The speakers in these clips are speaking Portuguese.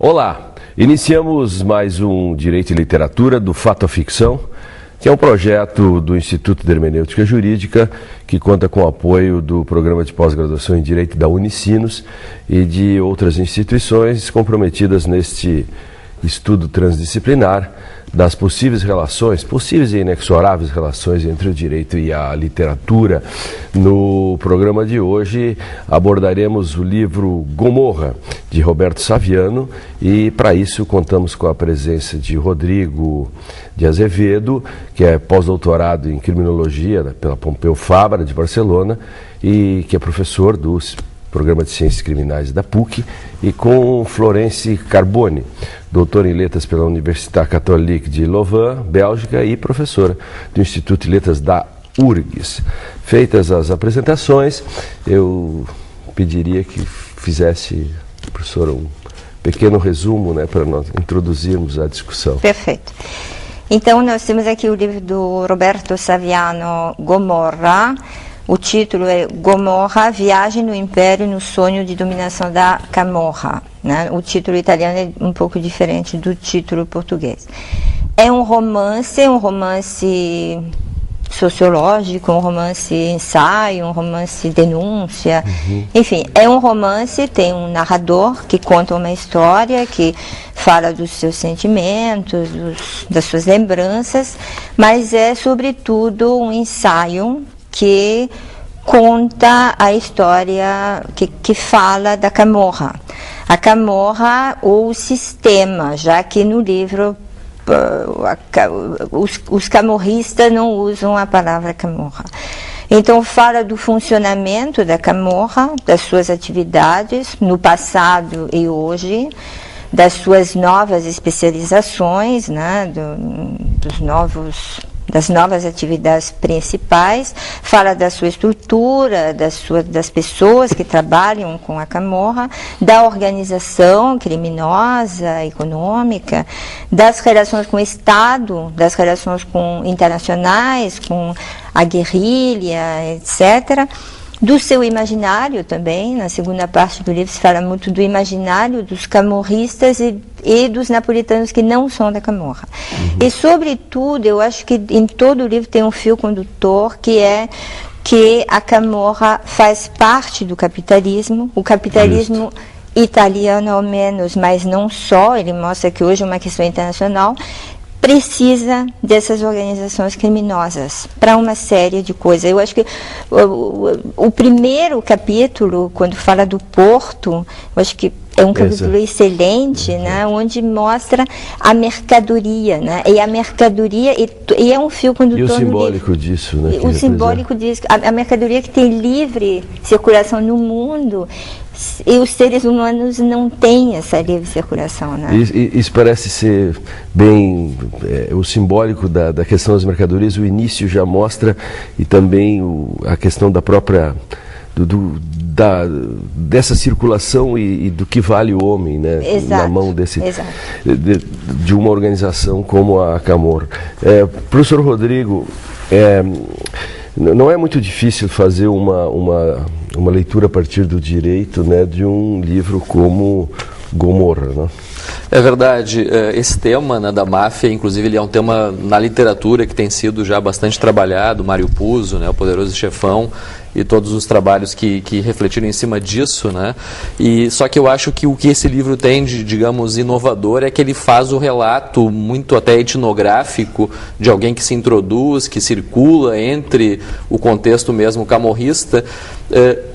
Olá, iniciamos mais um Direito e Literatura do Fato à Ficção, que é um projeto do Instituto de Hermenêutica Jurídica, que conta com o apoio do Programa de Pós-Graduação em Direito da Unicinos e de outras instituições comprometidas neste estudo transdisciplinar das possíveis e inexoráveis relações entre o direito e a literatura. No programa de hoje abordaremos o livro Gomorra, de Roberto Saviano, e para isso contamos com a presença de Rodrigo de Azevedo, que é pós-doutorado em Criminologia pela Pompeu Fabra de Barcelona e que é professor do Programa de Ciências Criminais da PUC, e com Florence Carbone, doutora em Letras pela Universitat Catholique de Louvain, Bélgica, e professora do Instituto de Letras da URGS. Feitas as apresentações, eu pediria que fizesse, professora, um pequeno resumo, né, para nós introduzirmos a discussão. Perfeito. Então, nós temos aqui o livro do Roberto Saviano, Gomorra. O título é Gomorra, Viagem no Império no Sonho de Dominação da Camorra, né? O título italiano é um pouco diferente do título português. É um romance sociológico, um romance ensaio, um romance denúncia. Enfim, é um romance, tem um narrador que conta uma história, que fala dos seus sentimentos, das suas lembranças, mas é sobretudo um ensaio que conta a história, que fala da Camorra. A Camorra ou o sistema, já que no livro os camorristas não usam a palavra Camorra. Então fala do funcionamento da Camorra, das suas atividades no passado e hoje, das suas novas especializações, né, das novas atividades principais, fala da sua estrutura, das pessoas que trabalham com a Camorra, da organização criminosa, econômica, das relações com o Estado, das relações internacionais, com a guerrilha, etc., do seu imaginário também. Na segunda parte do livro se fala muito do imaginário dos camorristas e dos napolitanos que não são da Camorra. E, sobretudo, eu acho que em todo o livro tem um fio condutor, que é que a Camorra faz parte do capitalismo, o capitalismo italiano ao menos, mas não só. Ele mostra que hoje é uma questão internacional, precisa dessas organizações criminosas para uma série de coisas. Eu acho que o primeiro capítulo, quando fala do porto, eu acho que é um capítulo excelente, né, onde mostra a mercadoria, né, e a mercadoria, e é um fio condutor. E o simbólico disso, né? O simbólico disso, a mercadoria que tem livre circulação no mundo, e os seres humanos não têm essa livre circulação, né? Isso parece ser bem o simbólico da questão das mercadorias. O início já mostra, e também a questão da própria dessa circulação e do que vale o homem, né? Exato, na mão de uma organização como a Camorra. Professor Rodrigo, não é muito difícil fazer uma leitura a partir do direito, né, de um livro como Gomorra, né? É verdade. Esse tema, né, da máfia, inclusive, ele é um tema na literatura que tem sido já bastante trabalhado. Mário Puzo, né, O Poderoso Chefão, e todos os trabalhos que refletiram em cima disso, né? E só que eu acho que o que esse livro tem de, digamos, inovador é que ele faz o relato muito até etnográfico de alguém que se introduz, que circula entre o contexto mesmo camorrista,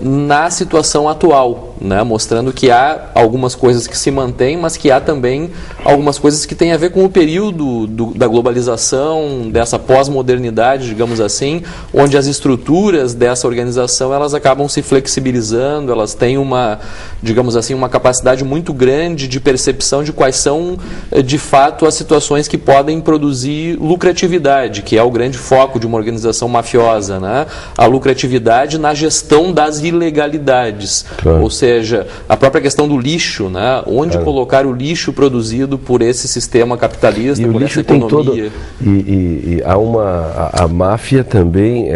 na situação atual, né? Mostrando que há algumas coisas que se mantêm, mas que há também algumas coisas que têm a ver com o período da globalização, dessa pós-modernidade, digamos assim, onde as estruturas dessa organização, elas acabam se flexibilizando, elas têm uma, digamos assim, uma capacidade muito grande de percepção de quais são, de fato, as situações que podem produzir lucratividade, que é o grande foco de uma organização mafiosa, né? A lucratividade na gestão das ilegalidades. Claro. Ou seja, a própria questão do lixo, né? Onde colocar o lixo produzido por esse sistema capitalista, e por essa economia. E há a máfia também,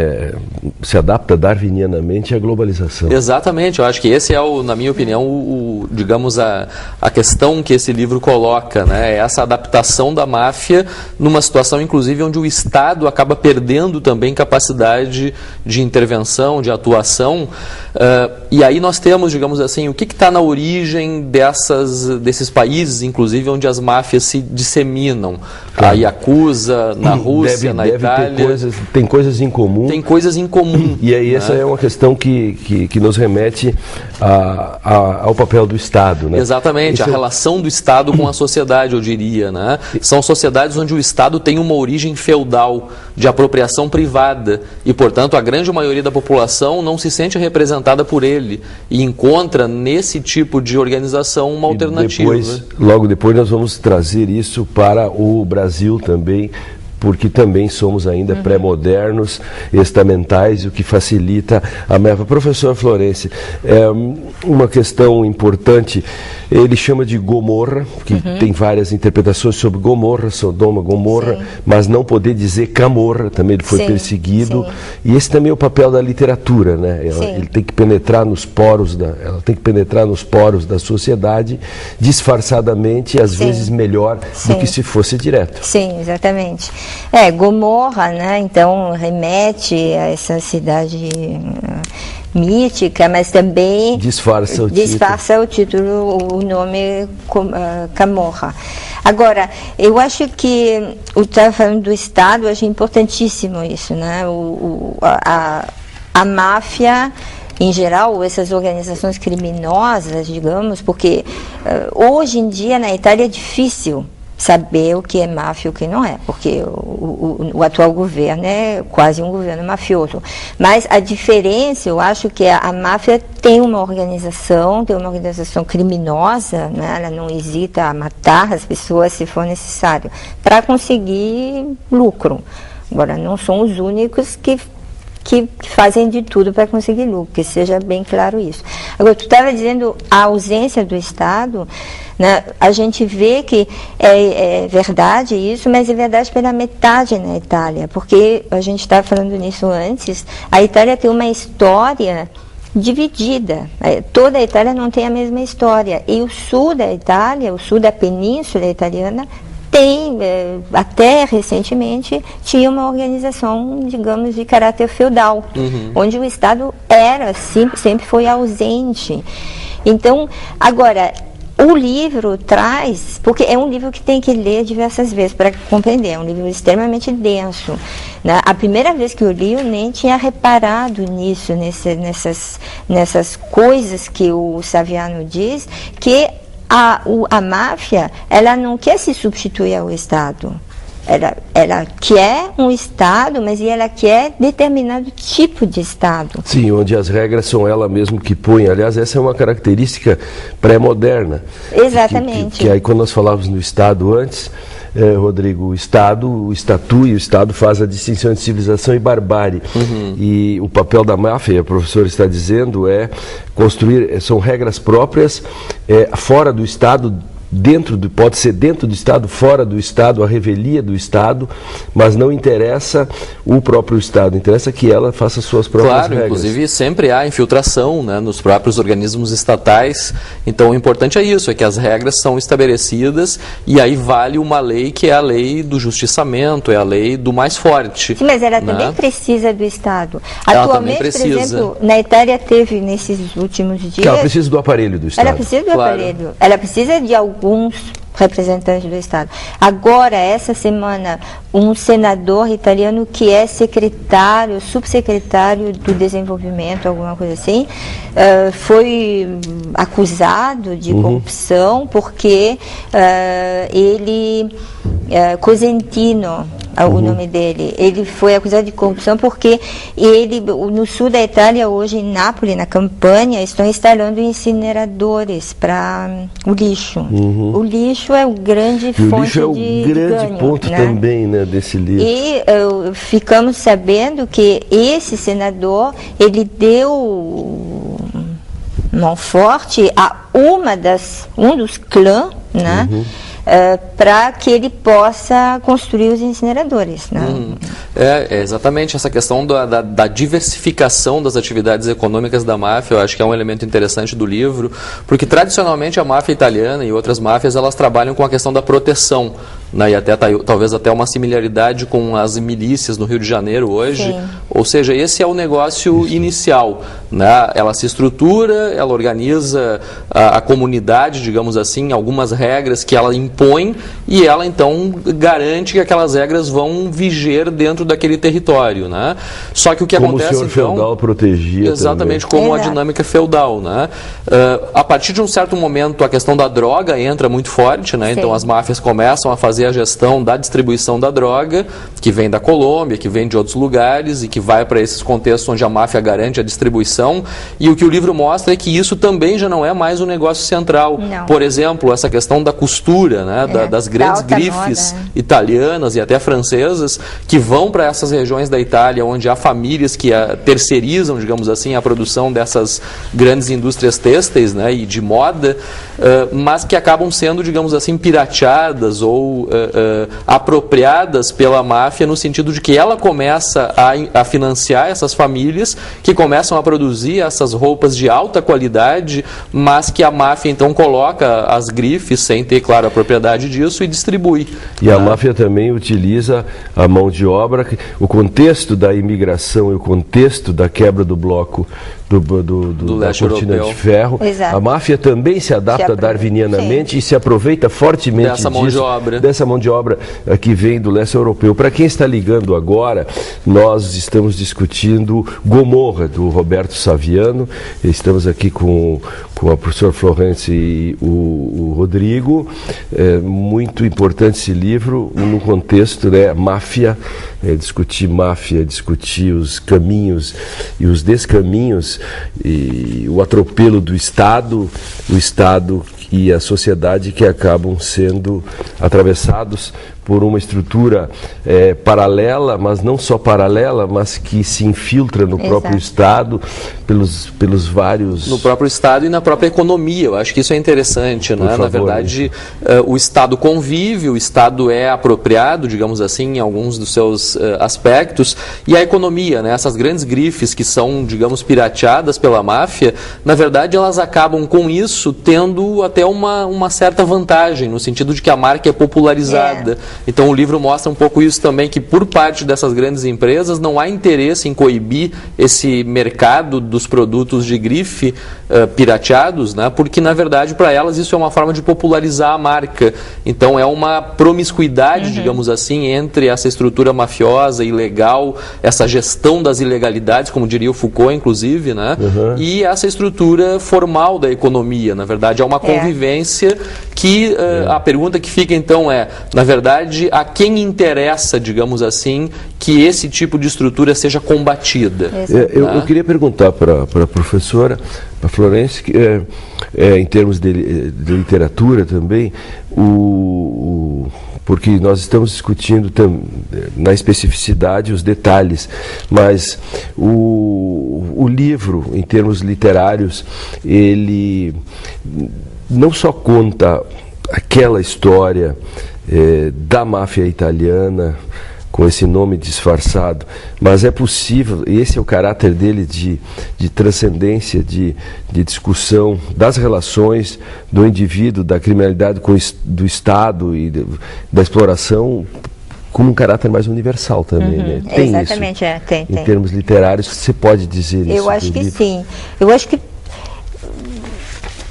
se adapta darwinianamente à globalização. Exatamente, eu acho que esse é, na minha opinião, digamos, a questão que esse livro coloca, né? Essa adaptação da máfia numa situação, inclusive, onde o Estado acaba perdendo também capacidade de intervenção, de atuação. E aí nós temos, digamos assim, o que está na origem desses países, inclusive, onde as máfias se disseminam. A Yakuza, na Rússia, na Itália. Tem coisas em comum. Tem coisas em comum. E aí essa é uma questão que nos remete ao papel do Estado. Né? Exatamente, a relação do Estado com a sociedade, eu diria. Né? São sociedades onde o Estado tem uma origem feudal, de apropriação privada, e, portanto, a grande maioria da população não se sente representada por ele e encontra nesse tipo de organização uma alternativa. Logo depois nós vamos trazer isso para o Brasil também, porque também somos ainda pré-modernos, estamentais, o que facilita a meta. Professor Florence, uma questão importante, ele chama de Gomorra, que tem várias interpretações sobre Gomorra, Sodoma, Gomorra, sim, mas não poder dizer Camorra, também ele foi perseguido, sim, e esse também é o papel da literatura, né? Ele tem que penetrar nos poros ela tem que penetrar nos poros da sociedade, disfarçadamente, às vezes melhor do que se fosse direto. Sim, exatamente. Gomorra, né? Então remete a essa cidade mítica, mas também disfarça o título, o nome Camorra. Agora, eu acho que o estava falando do Estado, eu acho importantíssimo isso, né? A máfia em geral, essas organizações criminosas, digamos, porque hoje em dia na Itália é difícil saber o que é máfia e o que não é, porque o atual governo é quase um governo mafioso. Mas a diferença, eu acho que a máfia tem uma organização criminosa, né? Ela não hesita a matar as pessoas se for necessário, para conseguir lucro. Agora, não são os únicos que fazem de tudo para conseguir lucro, que seja bem claro isso. Agora, tu estava dizendo a ausência do Estado, né? A gente vê que é verdade isso, mas é verdade pela metade na Itália, porque a gente estava falando nisso antes, a Itália tem uma história dividida, toda a Itália não tem a mesma história, e o sul da Itália, o sul da península italiana, até recentemente, tinha uma organização, digamos, de caráter feudal, onde o Estado sempre foi ausente. Então, agora, o livro traz, porque é um livro que tem que ler diversas vezes para compreender, é um livro extremamente denso. Né? A primeira vez que eu li, eu nem tinha reparado nisso, nessas coisas que o Saviano diz, que a máfia, ela não quer se substituir ao Estado. Ela quer um Estado, mas ela quer determinado tipo de Estado. Sim, onde as regras são ela mesma que põe. Aliás, essa é uma característica pré-moderna. Exatamente. Que aí, quando nós falávamos no Estado antes, Rodrigo, o Estatu e o Estado faz a distinção entre civilização e barbárie. E o papel da máfia, a professora está dizendo, é construir, são regras próprias, fora do Estado, pode ser dentro do Estado, fora do Estado, a revelia do Estado, mas não interessa o próprio Estado, interessa que ela faça suas próprias regras. Inclusive sempre há infiltração, né, nos próprios organismos estatais, então o importante é isso, é que as regras são estabelecidas e aí vale uma lei que é a lei do justiçamento, é a lei do mais forte. Sim, mas ela também precisa do Estado. Ela atualmente, também precisa. Por exemplo, na Itália teve nesses últimos dias... Ela precisa do aparelho do Estado. Ela precisa do aparelho, ela precisa de alguns representantes do Estado. Agora, essa semana, um senador italiano que é subsecretário do desenvolvimento, alguma coisa assim, foi acusado de corrupção porque ele, Cosentino, o nome dele, ele foi acusado de corrupção porque no sul da Itália, hoje em Nápoles, na Campania, estão instalando incineradores para o lixo. O lixo é o grande fonte de O lixo é o grande ponto, né? Também, né, desse livro. E ficamos sabendo que esse senador, ele deu mão forte a um dos clãs, né? para que ele possa construir os incineradores. Né? É exatamente essa questão da diversificação das atividades econômicas da máfia, eu acho que é um elemento interessante do livro, porque tradicionalmente a máfia italiana e outras máfias, elas trabalham com a questão da proteção, né, e até talvez até uma similaridade com as milícias no Rio de Janeiro hoje. Sim. Ou seja, esse é o negócio inicial, né? Ela se estrutura, ela organiza a comunidade, digamos assim, algumas regras que ela impõe e ela então garante que aquelas regras vão viger dentro daquele território, né? Só que o que acontece, como o senhor feudal protegia exatamente também. Como a dinâmica feudal, né? A partir de um certo momento a questão da droga entra muito forte, né? Então as máfias começam a fazer a gestão da distribuição da droga, que vem da Colômbia, que vem de outros lugares e que vai para esses contextos onde a máfia garante a distribuição. E o que o livro mostra é que isso também já não é mais um negócio central. Não. Por exemplo, essa questão da costura, né? Das grandes grifes italianas e até francesas que vão para essas regiões da Itália onde há famílias que terceirizam, digamos assim, a produção dessas grandes indústrias têxteis, né? E de moda, mas que acabam sendo, digamos assim, pirateadas ou apropriadas pela máfia no sentido de que ela começa a financiar essas famílias que começam a produzir essas roupas de alta qualidade, mas que a máfia então coloca as grifes sem ter, claro, a propriedade disso e distribui. E a máfia também utiliza a mão de obra, o contexto da imigração e o contexto da quebra do bloco da cortina europeu de ferro. Exato. A máfia também se adapta darwinianamente e se aproveita fortemente dessa mão de obra que vem do leste europeu. Para quem está ligando agora, nós estamos discutindo Gomorra, do Roberto Saviano. Estamos aqui com a professora Florence e o Rodrigo. É muito importante esse livro no contexto, né, máfia, discutir os caminhos e os descaminhos e o atropelo do Estado, o Estado e a sociedade que acabam sendo atravessados por uma estrutura paralela, mas não só paralela, mas que se infiltra no próprio Estado, pelos vários... No próprio Estado e na própria economia. Eu acho que isso é interessante, né? Na verdade, o Estado convive, o Estado é apropriado, digamos assim, em alguns dos seus aspectos, e a economia, né? Essas grandes grifes que são, digamos, pirateadas pela máfia, na verdade, elas acabam com isso tendo até uma certa vantagem, no sentido de que a marca é popularizada. Então o livro mostra um pouco isso também, que por parte dessas grandes empresas não há interesse em coibir esse mercado dos produtos de grife pirateados, né? Porque na verdade para elas isso é uma forma de popularizar a marca. Então é uma promiscuidade, digamos assim, entre essa estrutura mafiosa, ilegal, essa gestão das ilegalidades, como diria o Foucault, inclusive, né? E essa estrutura formal da economia. Na verdade é uma convivência que a pergunta que fica então é, na verdade, a quem interessa, digamos assim, que esse tipo de estrutura seja combatida. Eu queria perguntar para a professora, para a Florence, em termos de literatura também, porque nós estamos discutindo na especificidade os detalhes, mas o livro, em termos literários, ele não só conta aquela história da máfia italiana, com esse nome disfarçado, mas é possível, esse é o caráter dele de transcendência, de discussão das relações do indivíduo, da criminalidade do Estado e da exploração, como um caráter mais universal também, né? Tem exatamente, isso, tem. Em termos literários, você pode dizer isso? Eu acho que sim. Eu acho que,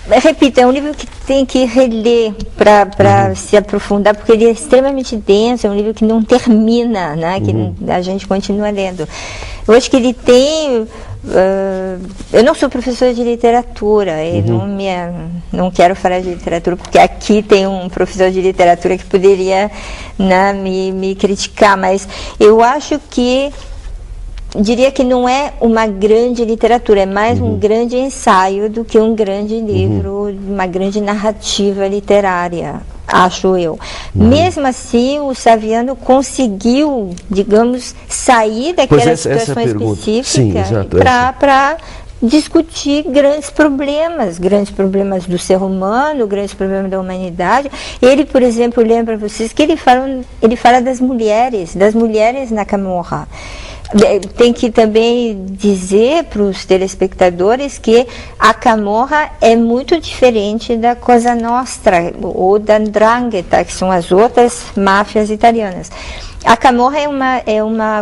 repito, é um livro que tem que reler para se aprofundar, porque ele é extremamente denso, é um livro que não termina, né? Que a gente continua lendo. Eu acho que ele tem... eu não sou professora de literatura, e não quero falar de literatura, porque aqui tem um professor de literatura que poderia, né, me criticar, mas eu acho que diria que não é uma grande literatura, é mais um grande ensaio do que um grande livro, uma grande narrativa literária, acho eu. Mesmo assim, o Saviano conseguiu, digamos, sair daquela situação específica discutir grandes problemas do ser humano, grandes problemas da humanidade. Ele, por exemplo, lembra vocês que ele fala das mulheres na Camorra. Tem que também dizer para os telespectadores que a Camorra é muito diferente da Cosa Nostra ou da 'Ndrangheta, que são as outras máfias italianas. A Camorra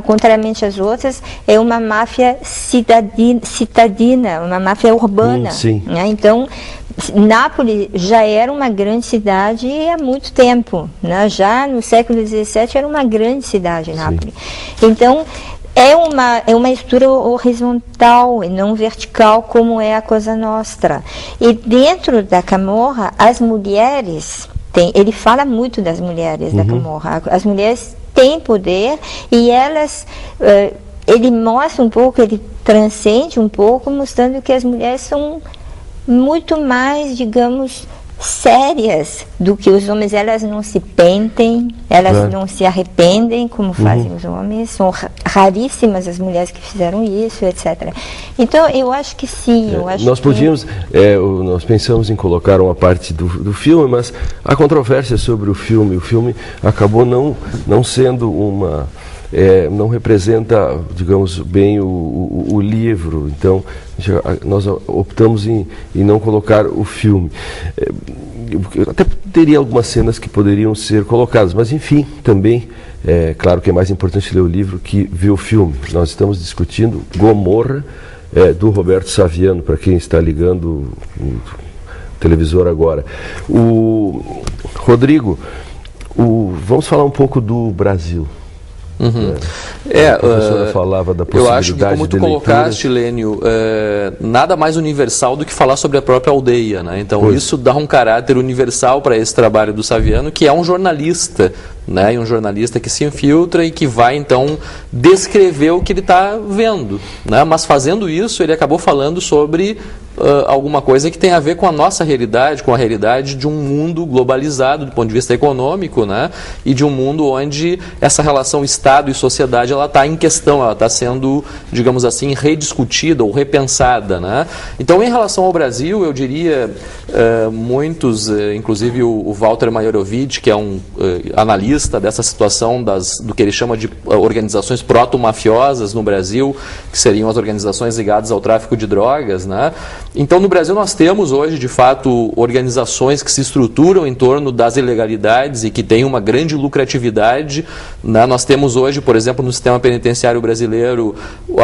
contrariamente às outras, é uma máfia citadina, uma máfia urbana. Né? Então, Nápoles já era uma grande cidade há muito tempo. Né? Já no século XVII era uma grande cidade, Nápoles. Então, é uma estrutura horizontal e não vertical como é a Cosa Nostra. E dentro da Camorra, as mulheres, ele fala muito das mulheres da Camorra. As mulheres têm poder e elas, ele mostra um pouco, ele transcende um pouco, mostrando que as mulheres são muito mais, digamos, sérias do que os homens. Elas não se pentem, elas não se arrependem como fazem os homens. São raríssimas as mulheres que fizeram isso, etc. Então eu acho que sim. Nós pensamos em colocar uma parte do filme, mas a controvérsia sobre o filme acabou não sendo uma... não representa, digamos, bem o livro. Então, nós optamos em não colocar o filme. Até teria algumas cenas que poderiam ser colocadas, mas, enfim, também, claro que é mais importante ler o livro que ver o filme. Nós estamos discutindo Gomorra, do Roberto Saviano, para quem está ligando o televisor agora. Rodrigo, vamos falar um pouco do Brasil. A professora falava da possibilidade. Eu acho que, como tu colocaste, Lênio, nada mais universal do que falar sobre a própria aldeia, né? Então isso dá um caráter universal para esse trabalho do Saviano, que é um jornalista, né? E um jornalista que se infiltra e que vai então descrever o que ele está vendo, né? Mas fazendo isso ele acabou falando sobre alguma coisa que tem a ver com a nossa realidade, com a realidade de um mundo globalizado do ponto de vista econômico, né? E de um mundo onde essa relação Estado e sociedade ela está em questão, ela está sendo, digamos assim, rediscutida ou repensada, né? Então, em relação ao Brasil, eu diria muitos, inclusive o Walter Majorovich, que é um analista dessa situação do que ele chama de organizações proto-mafiosas no Brasil, que seriam as organizações ligadas ao tráfico de drogas, né? Então, no Brasil, nós temos hoje, de fato, organizações que se estruturam em torno das ilegalidades e que têm uma grande lucratividade, né? Nós temos hoje, por exemplo, no sistema penitenciário brasileiro,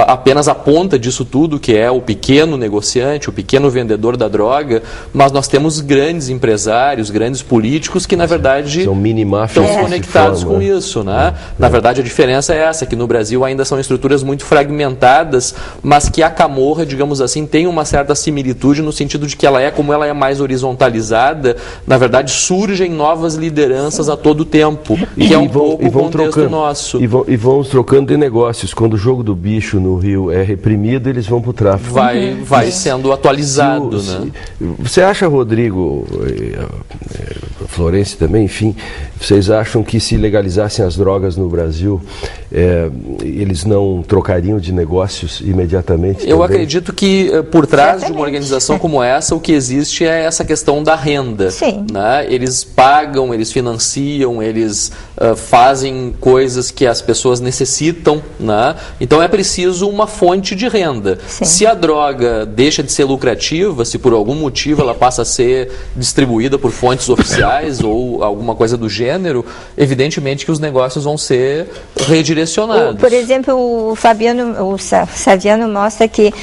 apenas a ponta disso tudo, que é o pequeno negociante, o pequeno vendedor da droga, mas nós temos grandes empresários, grandes políticos que, na verdade, estão conectados com isso, né? Na verdade, a diferença é essa, que no Brasil ainda são estruturas muito fragmentadas, mas que a Camorra, digamos assim, tem uma certa similitude no sentido de que como ela é mais horizontalizada, na verdade surgem novas lideranças a todo tempo, que é um pouco o contexto nosso. E vão trocando de negócios. Quando o jogo do bicho no Rio é reprimido, eles vão para o tráfico. Vai sendo atualizado. Né? Você acha, Rodrigo, Florence também, enfim, vocês acham que se legalizassem as drogas no Brasil, eles não trocariam de negócios imediatamente? Eu acredito que por trás de uma organização como essa, o que existe é essa questão da renda. Sim. Né? Eles pagam, eles financiam, eles fazem coisas que as pessoas necessitam. Né? Então é preciso uma fonte de renda. Sim. Se a droga deixa de ser lucrativa, se por algum motivo ela passa a ser distribuída por fontes oficiais ou alguma coisa do gênero, evidentemente que os negócios vão ser redirecionados. Por exemplo, o Saviano mostra que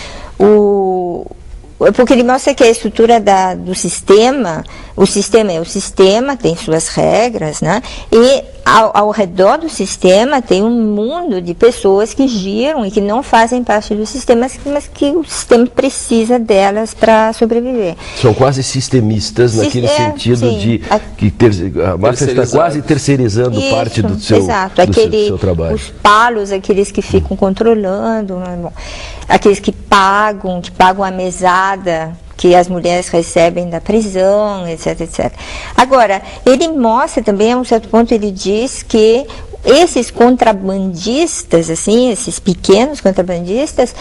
porque ele mostra que a estrutura do sistema, o sistema tem suas regras, né? E ao redor do sistema tem um mundo de pessoas que giram e que não fazem parte do sistema, mas que o sistema precisa delas para sobreviver. São quase sistemistas naquele sentido de que a máfia está quase terceirizando parte do seu trabalho. Os palos, aqueles que ficam controlando, aqueles que pagam a mesada que as mulheres recebem da prisão, etc, etc. Agora, ele mostra também, a um certo ponto, ele diz que esses contrabandistas, assim, esses pequenos contrabandistas,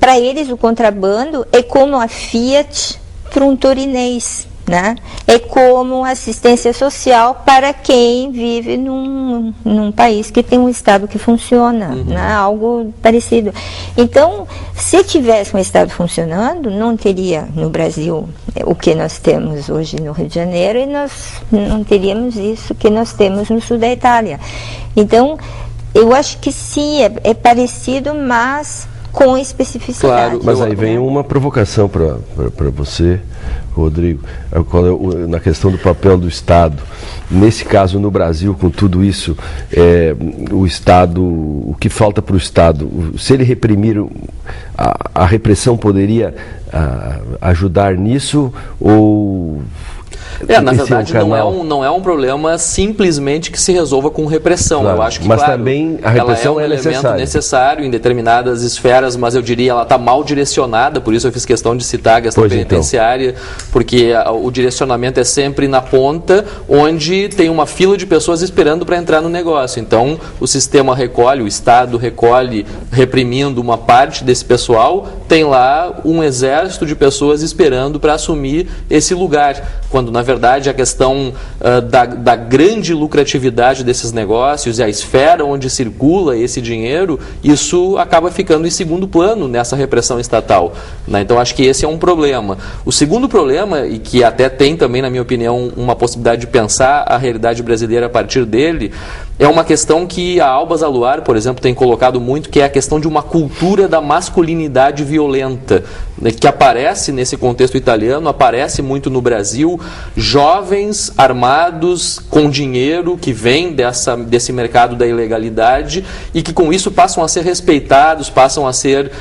para eles o contrabando é como a Fiat para um torinês, né? É como assistência social para quem vive num país que tem um Estado que funciona, né? Algo parecido. Então, se tivesse um Estado funcionando, não teria no Brasil o que nós temos hoje no Rio de Janeiro, e nós não teríamos isso que nós temos no sul da Itália. Então, eu acho que sim, é parecido, mas com especificidade. Claro, mas aí vem uma provocação para você, Rodrigo, na questão do papel do Estado. Nesse caso, no Brasil, com tudo isso, o Estado, o que falta para o Estado? Se ele reprimir, a repressão poderia ajudar nisso, ou... na verdade, não é um problema simplesmente que se resolva com repressão. Claro, eu acho que, mas também a repressão ela é um elemento necessária. necessário em determinadas esferas, mas eu diria ela está mal direcionada, por isso eu fiz questão de citar a questão penitenciária, porque o direcionamento é sempre na ponta, onde tem uma fila de pessoas esperando para entrar no negócio. Então, o sistema recolhe, o Estado recolhe, reprimindo uma parte desse pessoal, tem lá um exército de pessoas esperando para assumir esse lugar, quando na verdade a questão da grande lucratividade desses negócios e a esfera onde circula esse dinheiro, isso acaba ficando em segundo plano nessa repressão estatal, né? Então acho que esse é um problema. O segundo problema, e que até tem também, na minha opinião, uma possibilidade de pensar a realidade brasileira a partir dele, é uma questão que a Alba Zaluar, por exemplo, tem colocado muito, que é a questão de uma cultura da masculinidade violenta, né, que aparece nesse contexto italiano, aparece muito no Brasil, jovens armados com dinheiro que vem desse mercado da ilegalidade e que com isso passam a ser respeitados, passam a ser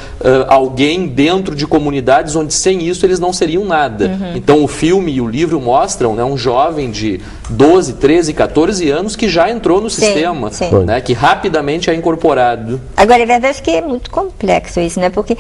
alguém dentro de comunidades onde sem isso eles não seriam nada. Então o filme e o livro mostram, né, um jovem de 12, 13, 14 anos que já entrou no sistema, né, que rapidamente é incorporado. Agora, é verdade que é muito complexo isso, né? Porque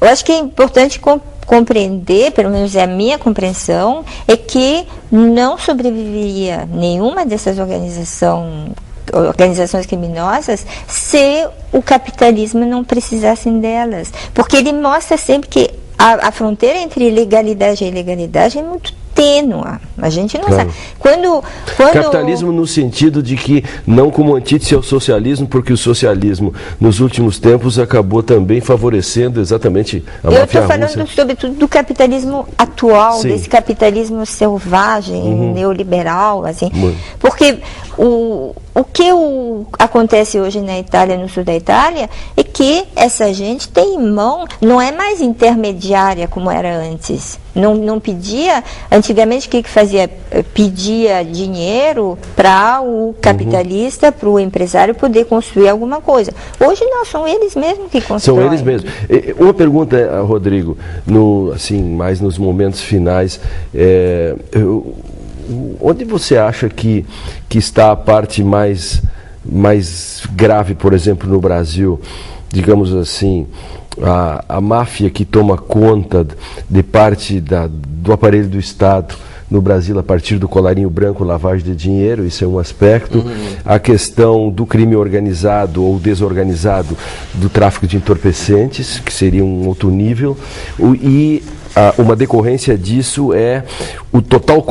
eu acho que é importante compreender, pelo menos é a minha compreensão, é que não sobreviveria nenhuma dessas organizações criminosas se o capitalismo não precisasse delas. Porque ele mostra sempre que a fronteira entre legalidade e ilegalidade é muito tênua. A gente não sabe. Capitalismo no sentido de que não como antítese ao socialismo, porque o socialismo nos últimos tempos acabou também favorecendo exatamente a máfia russa. Eu estou falando sobretudo do capitalismo atual, desse capitalismo selvagem, neoliberal, assim. Porque o que acontece hoje na Itália, no sul da Itália, é que essa gente tem em mão, não é mais intermediária como era antes. Não pedia, antigamente o que fazia? Pedia dinheiro para o capitalista, para o empresário poder construir alguma coisa. Hoje não, são eles mesmos que constroem. São eles mesmos. Uma pergunta, Rodrigo, mais nos momentos finais, onde você acha que está a parte mais grave, por exemplo, no Brasil, digamos assim, a máfia que toma conta de parte do aparelho do Estado no Brasil a partir do colarinho branco, lavagem de dinheiro, isso é um aspecto. A questão do crime organizado ou desorganizado, do tráfico de entorpecentes, que seria um outro nível, e uma decorrência disso é o total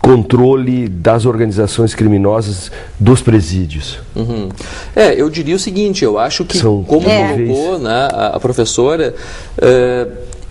controle das organizações criminosas dos presídios. Eu diria o seguinte, eu acho que, como colocou, né, a professora,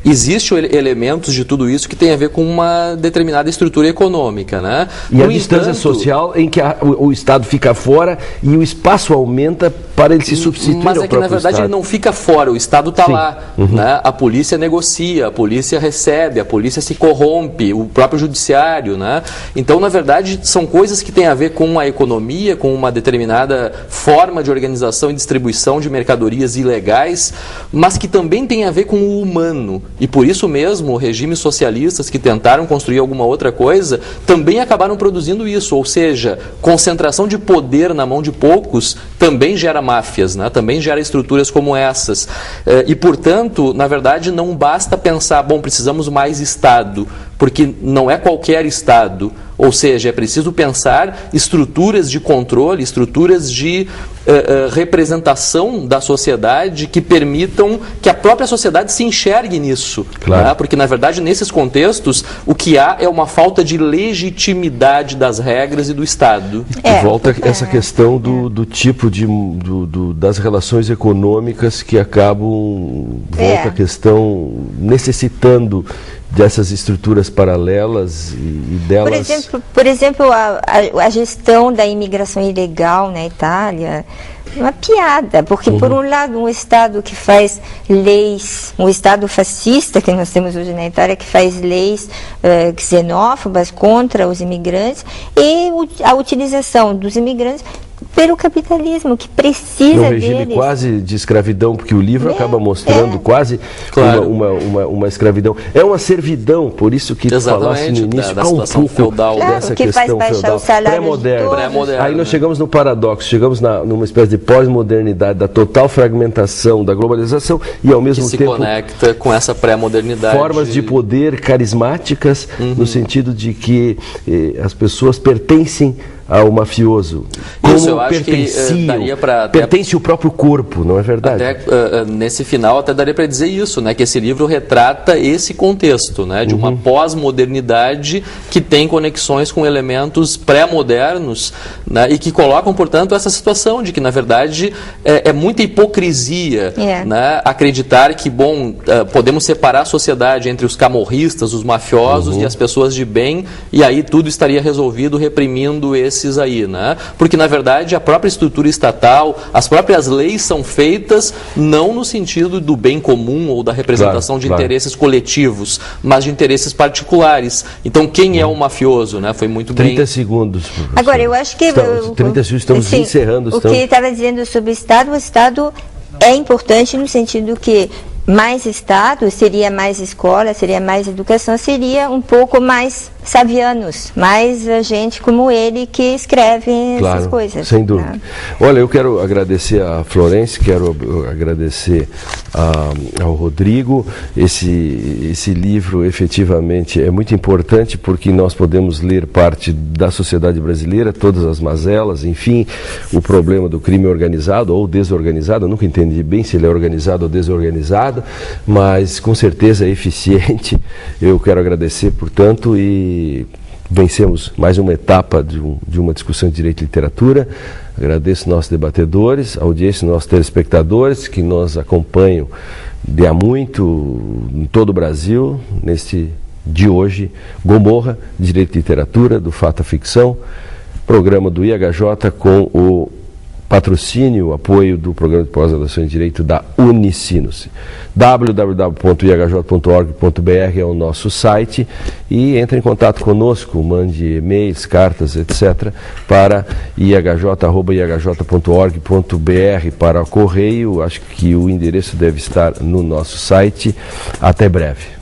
existem elementos de tudo isso que tem a ver com uma determinada estrutura econômica, né? E a distância social em que o Estado fica fora e o espaço aumenta para ele se substituir ao próprio Estado. Mas é que, na verdade, ele não fica fora, o Estado está lá. Né? A polícia negocia, a polícia recebe, a polícia se corrompe, o próprio judiciário, né? Então, na verdade, são coisas que têm a ver com a economia, com uma determinada forma de organização e distribuição de mercadorias ilegais, mas que também têm a ver com o humano. E por isso mesmo, regimes socialistas que tentaram construir alguma outra coisa também acabaram produzindo isso, ou seja, concentração de poder na mão de poucos também gera máfias, né? Também gera estruturas como essas. E, portanto, na verdade, não basta pensar, precisamos mais Estado, porque não é qualquer Estado. Ou seja, é preciso pensar estruturas de controle, estruturas de representação da sociedade que permitam que a própria sociedade se enxergue nisso. Claro. Né? Porque, na verdade, nesses contextos, o que há é uma falta de legitimidade das regras e do Estado. E volta essa questão do tipo das relações econômicas que acabam, volta a questão necessitando dessas estruturas paralelas e delas... Por exemplo, a gestão da imigração ilegal na Itália é uma piada, porque por um lado um Estado que faz leis, um Estado fascista que nós temos hoje na Itália, que faz leis xenófobas contra os imigrantes, e a utilização dos imigrantes pelo capitalismo, que precisa deles. Um regime quase de escravidão, porque o livro acaba mostrando quase uma escravidão. É uma servidão, por isso que tu falaste no início, da situação feudal. Dessa que questão faz baixar feudal, o salário pré-moderna. Aí nós chegamos no paradoxo, chegamos numa espécie de pós-modernidade, da total fragmentação, da globalização, e ao mesmo tempo... se conecta com essa pré-modernidade. Formas de poder carismáticas, no sentido de que as pessoas pertencem ao mafioso. Isso, eu acho que daria para... Pertence o próprio corpo, não é verdade? Até, nesse final, até daria para dizer isso, né? Que esse livro retrata esse contexto, né? De uma pós-modernidade que tem conexões com elementos pré-modernos, né? E que colocam, portanto, essa situação de que, na verdade, é muita hipocrisia, né? Acreditar que, podemos separar a sociedade entre os camorristas, os mafiosos e as pessoas de bem, e aí tudo estaria resolvido reprimindo esses aí, né? Porque, na verdade, a própria estrutura estatal, as próprias leis são feitas não no sentido do bem comum ou da representação de interesses coletivos, mas de interesses particulares. Então, quem é o mafioso, né? Foi muito 30 segundos, professor. Agora, eu acho que... 30 segundos, estamos encerrando. O que estava dizendo sobre o Estado é importante no sentido que mais Estado seria mais escola, seria mais educação, seria um pouco mais savianos, mais gente como ele que escreve essas coisas. Sem dúvida. Olha, eu quero agradecer a Florence, quero agradecer ao Rodrigo. Esse livro efetivamente é muito importante porque nós podemos ler parte da sociedade brasileira, todas as mazelas, enfim, o problema do crime organizado ou desorganizado. Eu nunca entendi bem se ele é organizado ou desorganizado, mas com certeza é eficiente. Eu quero agradecer, portanto, e vencemos mais uma etapa de uma discussão de direito e literatura. Agradeço nossos debatedores, a audiência, nossos telespectadores que nos acompanham de há muito em todo o Brasil, neste de hoje, Gomorra, Direito e Literatura, do Fato à Ficção, programa do IHJ com o patrocínio, o apoio do Programa de Pós-Graduação em Direito da Unicinos. www.ihj.org.br é o nosso site e entre em contato conosco, mande e-mails, cartas, etc. para ihj.org.br para o correio. Acho que o endereço deve estar no nosso site. Até breve.